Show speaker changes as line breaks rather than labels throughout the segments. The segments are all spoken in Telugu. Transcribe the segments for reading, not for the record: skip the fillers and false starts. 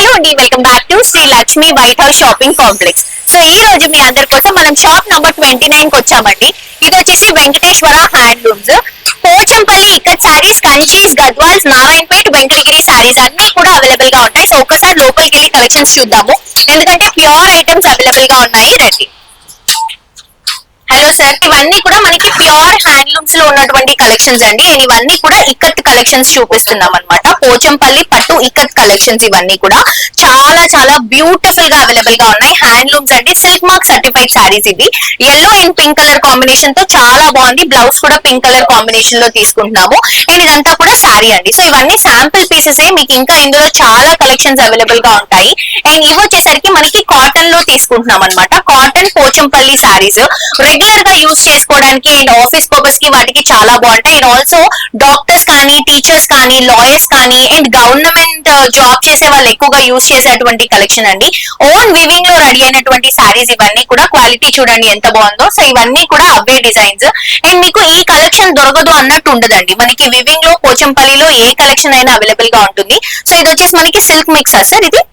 హలో అండి, welcome back to Shri Lakshmi White House Shopping Complex. So ఈ రోజు మీ అందరి కోసం మనం షాప్ నంబర్ 29 కి వచ్చామండి. ఇది వచ్చేసి వెంకటేశ్వర హ్యాండ్లూమ్స్, పోచంపల్లి ఇక్కత్ సారీస్, కంచీస్, గద్వాల్స్, నారాయణపేట్, వెంకటగిరి సారీస్ అన్ని కూడా అవైలబుల్ గా ఉంటాయి. సో ఒక్కసారి లోపలికి వెళ్ళి కలెక్షన్స్ చూద్దాము, ఎందుకంటే ప్యూర్ ఐటమ్స్ అవైలబుల్ గా ఉన్నాయి. రండి. హలో సార్, ఇవన్నీ కూడా మనకి ప్యూర్ హ్యాండ్లూమ్స్ లో ఉన్నటువంటి కలెక్షన్స్ అండి. అండ్ ఇవన్నీ కూడా ఇక్కత్ కలెక్షన్స్ చూపిస్తున్నాం అనమాట. పోచంపల్లి పట్టు ఇక్కత్ కలెక్షన్స్ ఇవన్నీ కూడా చాలా చాలా బ్యూటిఫుల్ గా అవైలబుల్ గా ఉన్నాయి. హ్యాండ్లూమ్స్ అండి, సిల్క్ మార్క్ సర్టిఫైడ్ సారీస్. ఇవి yellow and pink colour combination తో చాలా బాగుంది. బ్లౌజ్ కూడా పింక్ కలర్ కాంబినేషన్ లో తీసుకుంటున్నాము. అండ్ ఇదంతా కూడా సారీ అండి. సో ఇవన్నీ శాంపుల్ పీసెస్, మీకు ఇంకా ఇందులో చాలా కలెక్షన్స్ అవైలబుల్ గా ఉంటాయి. అండ్ ఇవి వచ్చేసరికి మనకి కాటన్ లో తీసుకుంటున్నాం అనమాట. కాటన్ పోచంపల్లి సారీస్ రెగ్యులర్ గా యూజ్ చేసుకోవడానికి అండ్ ఆఫీస్ పర్పస్ కి వాటికి చాలా బాగుంటాయి. అండ్ ఆల్సో డాక్టర్స్ కానీ, టీచర్స్ కానీ, లాయర్స్ కానీ అండ్ గవర్నమెంట్ జాబ్ చేసే వాళ్ళు ఎక్కువగా యూజ్ చేసేటువంటి కలెక్షన్ అండి. ఓన్ వివింగ్ లో రెడీ అయినటువంటి సారీస్ ఇవన్నీ కూడా. క్వాలిటీ చూడండి ఎంత బాగుందో. సో ఇవన్నీ కూడా అవే డిజైన్స్. అండ్ మీకు ఈ కలెక్షన్ దొరకదు అన్నట్టు ఉండదండి. మనకి వివింగ్ లో పోచంపల్లిలో ఏ కలెక్షన్ అయినా అవైలబుల్ గా ఉంటుంది. సో ఇది వచ్చేసి మనకి సిల్క్ మిక్స్ సార్ ఇది.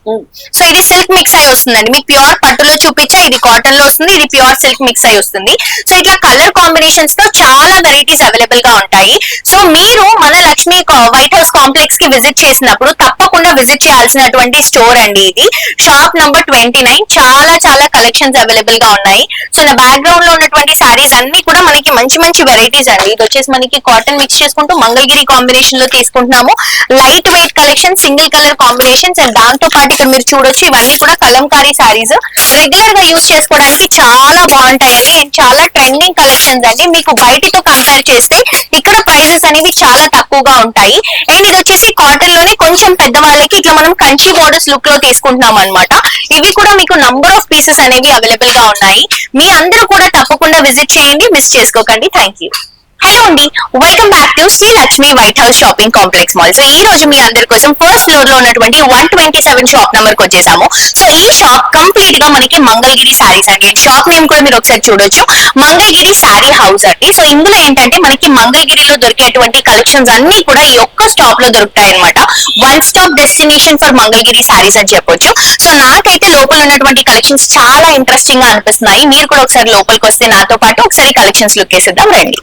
సో ఇది సిల్క్ మిక్స్ అయి వస్తుందండి. మీకు ప్యూర్ పట్టులో చూపించా, ఇది కాటన్ లో వస్తుంది, ఇది ప్యూర్ సిల్క్ మిక్స్ అయి వస్తుంది. సో ఇట్లా కలర్ కాంబినేషన్స్ తో చాలా వెరైటీస్ అవైలబుల్ గా ఉంటాయి. సో మీరు మన లక్ష్మి వైట్ హౌస్ కాంప్లెక్స్ కి విజిట్ చేసినప్పుడు తప్పకుండా విజిట్ చేయాల్సినటువంటి స్టోర్ అండి ఇది. Shop number 29. చాలా చాలా కలెక్షన్స్ అవైలబుల్ గా ఉన్నాయి. సో నా బ్యాక్ గ్రౌండ్ లో ఉన్నటువంటి సారీస్ అన్ని కూడా మనకి మంచి మంచి వెరైటీస్ అండి. ఇది వచ్చేసి మనకి కాటన్ మిక్స్ చేసుకుంటూ మంగళగిరి కాంబినేషన్ లో తీసుకుంటున్నాము. Light weight collection, single colour combinations. And దాంతో పాటు ఇక్కడ మీరు చూడొచ్చు, ఇవన్నీ కూడా కలంకారీ సారీస్. రెగ్యులర్ గా యూజ్ చేసుకోవడానికి చాలా బాగుంటాయండి. అండ్ చాలా ట్రెండింగ్ కలెక్షన్స్ అండి. మీకు బయటతో కంపేర్ చేస్తే ఇక్కడ ప్రైజెస్ అనేవి చాలా తక్కువగా ఉంటాయి. అండ్ ఇది వచ్చేసి కాటన్ లోనే కొంచెం పెద్దవాళ్ళకి ఇట్లా మనం కంచి బోర్డర్స్ లుక్ లో తీసుకుంటున్నాం అనమాట. ఇవి కూడా మీకు నంబర్ ఆఫ్ పీసెస్ అనేవి అవైలబుల్ గా ఉన్నాయి. మీ అందరూ కూడా తప్పకుండా విజిట్ చేయండి, మిస్ చేసుకోకండి. Thank you. హలో అండి, welcome back to Shri Lakshmi White House Shopping Complex mall. So ఈ రోజు మీ అందరి కోసం ఫస్ట్ ఫ్లోర్ లో ఉన్నటువంటి 127 షాప్ నెంబర్ కి వచ్చేసాము. సో ఈ షాప్ కంప్లీట్ గా మనకి మంగళగిరి సారీస్ అండి. అండ్ షాప్ నేమ్ కూడా మీరు ఒకసారి చూడొచ్చు, మంగళగిరి సారీ హౌస్ అండి. సో ఇందులో ఏంటంటే మనకి మంగళగిరిలో దొరికేటువంటి కలెక్షన్స్ అన్ని కూడా ఈ ఒక్క స్టాప్ లో దొరుకుతాయి అనమాట. One stop destination for Mangalagiri saris అని చెప్పొచ్చు. సో నాకైతే లోపల ఉన్నటువంటి కలెక్షన్స్ చాలా ఇంట్రెస్టింగ్ గా అనిపిస్తున్నాయి. మీరు కూడా ఒకసారి లోపలికి వస్తే నాతో పాటు ఒకసారి కలెక్షన్స్ లుక్ వేసేద్దాం రండి.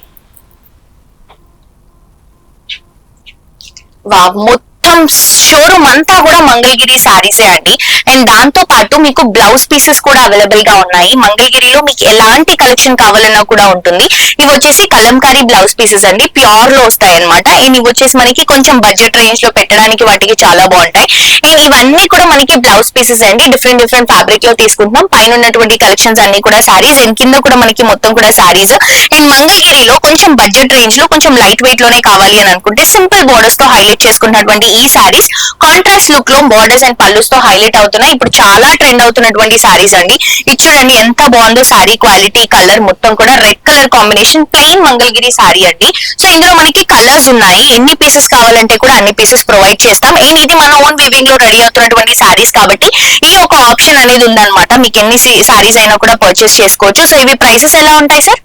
మొత్తం షోరూమ్ అంతా కూడా మంగళగిరి సారీసే అండి. అండ్ దాంతో పాటు మీకు బ్లౌజ్ పీసెస్ కూడా అవైలబుల్ గా ఉన్నాయి. మంగళగిరిలో మీకు ఎలాంటి కలెక్షన్ కావాలన్నా కూడా ఉంటుంది. ఇవి వచ్చేసి కలంకారీ బ్లౌజ్ పీసెస్ అండి, ప్యూర్ లో వస్తాయి అనమాట. అండ్ ఇవి వచ్చేసి మనకి కొంచెం బడ్జెట్ రేంజ్ లో పెట్టడానికి వాటికి చాలా బాగుంటాయి. అండ్ ఇవన్నీ కూడా మనకి బ్లౌజ్ పీసెస్ అండి. డిఫరెంట్ డిఫరెంట్ ఫ్యాబ్రిక్ లో తీసుకుంటున్నాం. పైన ఉన్నటువంటి కలెక్షన్స్ అన్ని కూడా సారీస్, అండ్ కింద కూడా మనకి మొత్తం కూడా సారీస్. అండ్ మంగళగిరిలో కొంచెం బడ్జెట్ రేంజ్ లో కొంచెం లైట్ వెయిట్ లోనే కావాలి అని అనుకుంటే సింపుల్ బోర్డర్స్ తో హైలైట్ చేసుకున్నటువంటి ఈ సారీస్ కాంట్రాస్ట్ లుక్ లో బోర్డర్స్ అండ్ పల్లుస్ తో హైలైట్ అవుతున్నాయి. ఇప్పుడు చాలా ట్రెండ్ అవుతున్నటువంటి సారీస్ అండి. ఇది చూడండి ఎంత బాగుందో సారీ క్వాలిటీ, కలర్ మొత్తం కూడా red colour combination, plain Mangalagiri sorry అండి. సో ఇందులో మనకి కలర్స్ ఉన్నాయి. ఎన్ని పీసెస్ కావాలంటే కూడా అన్ని పీసెస్ ప్రొవైడ్ చేస్తాం. అండ్ ఇది మన ఓన్ వివింగ్ లో రెడీ అవుతున్నటువంటి సారీస్ కాబట్టి ఈ ఒక ఆప్షన్ అనేది ఉందన్నమాట. మీకు ఎన్ని సారీస్ అయినా కూడా పర్చేస్ చేసుకోవచ్చు. సో ఇవి ప్రైసెస్ ఎలా ఉంటాయి సార్?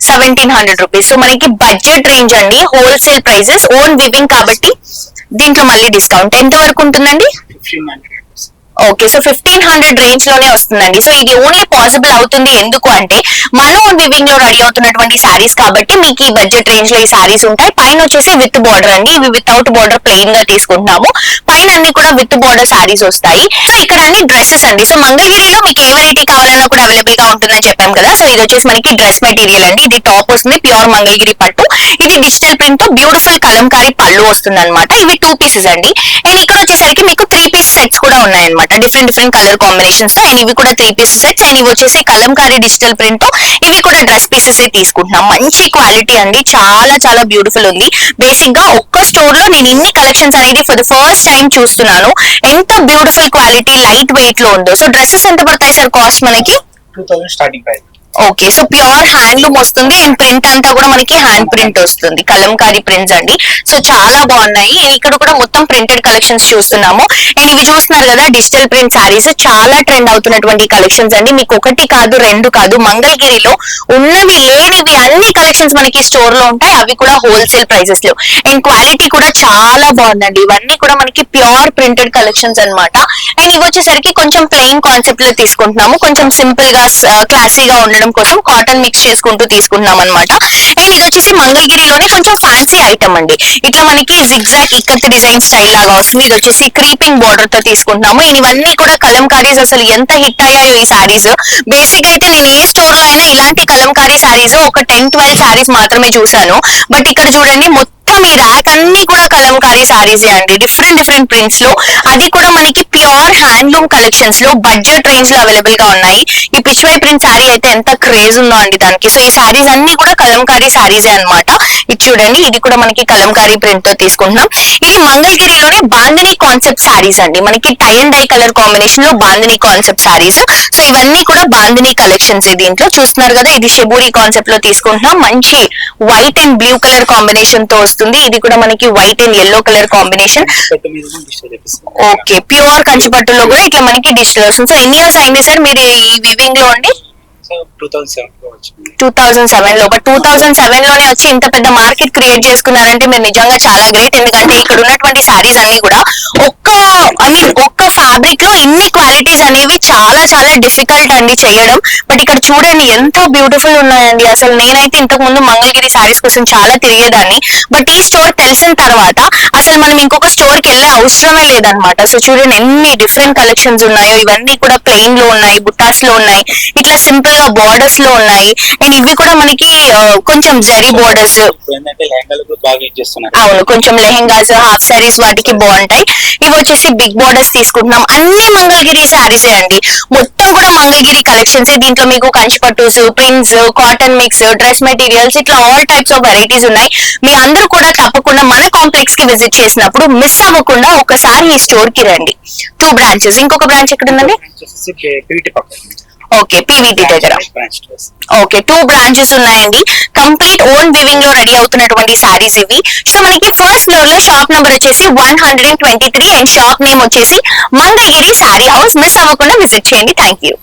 1700 రూపీస్. సో మనకి బడ్జెట్ రేంజ్ అండి, హోల్సేల్ ప్రైసెస్, ఓన్ వివింగ్ కాబట్టి దీంట్లో మళ్ళీ డిస్కౌంట్ ఎంత వరకు ఉంటుందండి?
1500.
ఓకే, సో 1500 రేంజ్ లోనే వస్తుందండి. సో ఇది ఓన్లీ పాసిబుల్ అవుతుంది ఎందుకు అంటే మన ఓన్ వివింగ్ లో రెడీ అవుతున్నటువంటి సారీస్ కాబట్టి మీకు ఈ బడ్జెట్ రేంజ్ లో ఈ సారీస్ ఉంటాయి. పైన వచ్చేసి విత్ బోర్డర్ అండి. ఇవి వితౌట్ బోర్డర్ ప్లెయిన్ గా తీసుకుంటున్నాము. పైన అన్ని కూడా విత్ బోర్డర్ సారీస్ వస్తాయి. సో ఇక్కడ అన్ని డ్రెస్సెస్ అండి. సో మంగళగిరిలో మీకు ఏ వెరైటీ కావాలన్నా కూడా అవైలబుల్ గా ఉంటుందని చెప్పాం కదా. సో ఇది వచ్చేసి మనకి డ్రెస్ మెటీరియల్ అండి. ఇది టాప్ వస్తుంది, ప్యూర్ మంగళగిరి పట్టు. ఇది డిజిటల్ ప్రింట్ తో బ్యూటిఫుల్ కలంకారీ పళ్ళు వస్తుంది అనమాట. ఇవి 2 పీసెస్ అండి. అండ్ ఇక్కడ వచ్చేసరికి మీకు 3 పీస్ సెట్స్ కూడా ఉన్నాయన్నమాట, డిఫరెంట్ డిఫరెంట్ కలర్ కాంబినేషన్స్ తో. అండ్ ఇవి కూడా 3 పీస్ సెట్స్. అండ్ ఇవి వచ్చేసి కలంకారీ డిజిటల్ ప్రింట్ తో. ఇవి కూడా డ్రెస్ పీసెస్ తీసుకుంటున్నాం. మంచి క్వాలిటీ అండి, చాలా చాలా బ్యూటిఫుల్ ఉంది. బేసిక్ గా ఒక్క స్టోర్ లో నేను ఇన్ని కలెక్షన్స్ అనేది ఫర్ ద ఫస్ట్ టైం చూస్తున్నాను. ఎంత బ్యూటిఫుల్ క్వాలిటీ, లైట్ వెయిట్ లో ఉందో. సో డ్రెస్సెస్ ఎంత పడతాయి సార్ కాస్ట్ మనకి?
2000 starting price.
Okay, so pure handloom వస్తుంది అండ్ ప్రింట్ అంతా కూడా మనకి హ్యాండ్ ప్రింట్ వస్తుంది, కలంకారీ ప్రింట్స్ అండి. సో చాలా బాగున్నాయి. ఇక్కడ కూడా మొత్తం ప్రింటెడ్ కలెక్షన్స్ చూస్తున్నాము. అండ్ ఇవి చూస్తున్నారు కదా డిజిటల్ ప్రింట్ సారీస్, చాలా ట్రెండ్ అవుతున్నటువంటి కలెక్షన్స్ అండి. మీకు ఒకటి కాదు రెండు కాదు, మంగళగిరిలో ఉన్నవి లేనివి అన్ని కలెక్షన్స్ మనకి స్టోర్ లో ఉంటాయి, అవి కూడా హోల్సేల్ ప్రైసెస్ లో. అండ్ క్వాలిటీ కూడా చాలా బాగుందండి. ఇవన్నీ కూడా మనకి ప్యూర్ ప్రింటెడ్ కలెక్షన్స్ అన్నమాట. అండ్ ఇవి వచ్చేసరికి కొంచెం ప్లెయిన్ కాన్సెప్ట్ లో తీసుకుంటున్నాము, కొంచెం సింపుల్ గా క్లాసీగా ఉండడం కోసం కాటన్ మిక్స్ చేసుకుంటూ తీసుకుంటున్నాం అనమాట. అండ్ ఇది వచ్చేసి మంగళగిరిలోనే కొంచెం ఫ్యాన్సీ ఐటమ్ అండి. ఇట్లా మనకి జిగ్జాగ్ ఇక్కత్ డిజైన్ స్టైల్ లాగా వస్తుంది. ఇది వచ్చేసి క్రీపింగ్ బార్డర్ తో తీసుకుంటున్నాము. అండ్ ఇవన్నీ కూడా కలంకారీస్, అసలు ఎంత హిట్ అయ్యాయో ఈ సారీస్. బేసిక్ అయితే నేను ఏ స్టోర్ లో అయినా ఇలాంటి కలంకారీ సారీస్ ఒక 10-12 సారీస్ మాత్రమే చూసాను. బట్ ఇక్కడ చూడండి మొత్తం ఈ ర్యాక్ అన్ని కూడా కలంకారీ సారీసే అండి, డిఫరెంట్ డిఫరెంట్ ప్రింట్స్ లో. అది కూడా మనకి ప్యూర్ హ్యాండ్లూమ్ కలెక్షన్స్ లో బడ్జెట్ రేంజ్ లో అవైలబుల్ గా ఉన్నాయి. ఈ పిచ్వై ప్రింట్ సారీ అయితే ఎంత క్రేజ్ ఉందో అండి దానికి. సో ఈ సారీస్ అన్ని కూడా కలంకారీ సారీసే అన్నమాట. ఇది చూడండి, ఇది కూడా మనకి కలంకారీ ప్రింట్ తో తీసుకుంటున్నాం. ఇది మంగళగిరిలోనే బాందిని కాన్సెప్ట్ సారీస్ అండి, మనకి tie and dye colour combination లో బాందిని కాన్సెప్ట్ సారీస్. సో ఇవన్నీ కూడా బాందిని కలెక్షన్స్. దీంట్లో చూస్తున్నారు కదా, ఇది షెబూరి కాన్సెప్ట్ లో తీసుకుంటున్నాం. మంచి white and blue colour combination తో వస్తుంది. ఇది కూడా మనకి white and yellow colour combination. Okay, pure కంచిపట్టులో కూడా ఇట్లా మనకి డిజిటల్ వస్తుంది. సో ఎన్ని ఇయర్స్ అయింది సార్ మీరు ఈ వివింగ్ లో అండి? 2007 లో. బట్ 2007 లోనే వచ్చి ఇంత పెద్ద మార్కెట్ క్రియేట్ చేసుకున్నారంటే మీరు నిజంగా చాలా గ్రేట్. ఎందుకంటే ఇక్కడ ఉన్నటువంటి సారీస్ అన్ని కూడా ఒక్క ఫ్యాబ్రిక్ లో ఇన్ని క్వాలిటీస్ అనేవి చాలా చాలా డిఫికల్ట్ అండి చేయడం. బట్ ఇక్కడ చూడండి ఎంత బ్యూటిఫుల్ ఉన్నాయండి. అసలు నేనైతే ఇంతకు ముందు మంగళగిరి సారీస్ కోసం చాలా తిరిగేదాన్ని, బట్ ఈ స్టోర్ తెలిసిన తర్వాత అసలు మనం ఇంకొక స్టోర్ కి వెళ్ళే అవసరమే లేదనమాట. సో చూడండి ఎన్ని డిఫరెంట్ కలెక్షన్స్ ఉన్నాయో. ఇవన్నీ కూడా ప్లెయిన్ లో ఉన్నాయి, బుట్టాస్ లో ఉన్నాయి, ఇట్లా సింపుల్ గా బోర్డర్స్ లో ఉన్నాయి. అండ్ ఇవి కూడా మనకి కొంచెం జరీ బోర్డర్స్. అవును, కొంచెం లెహెంగాస్, హాఫ్ సారీస్ వాటికి బాగుంటాయి. ఇవి వచ్చేసి బిగ్ బోర్డర్స్ తీసుకుంటున్నాం. అన్ని మంగళగిరి సారీసే అండి, మొత్తం కూడా మంగళగిరి కలెక్షన్స్. దీంట్లో మీకు కంచిపట్టుస్, prints, cotton mix, dress materials, ఇట్లా ఆల్ టైప్స్ ఆఫ్ వెరైటీస్ ఉన్నాయి. మీరు అందరూ కూడా తప్పకుండా మన కాంప్లెక్స్ కి విజిట్ చేసినప్పుడు మిస్ అవ్వకుండా ఒకసారి ఈ స్టోర్ కి రండి. 2 బ్రాంచెస్. ఇంకొక బ్రాంచ్ ఎక్కడ ఉందండి? ఓకే, పీవీటీ దగ్గర. ఓకే, 2 బ్రాంచెస్ ఉన్నాయండి. కంప్లీట్ ఓన్ వివింగ్ లో రెడీ అవుతున్నటువంటి సారీస్ ఇవి. సో మనకి ఫస్ట్ ఫ్లోర్ లో షాప్ నెంబర్ వచ్చేసి 123 అండ్ షాప్ నేమ్ వచ్చేసి మంగళగిరి సారీ హౌస్. మిస్ అవ్వకుండా విజిట్ చేయండి. Thank you.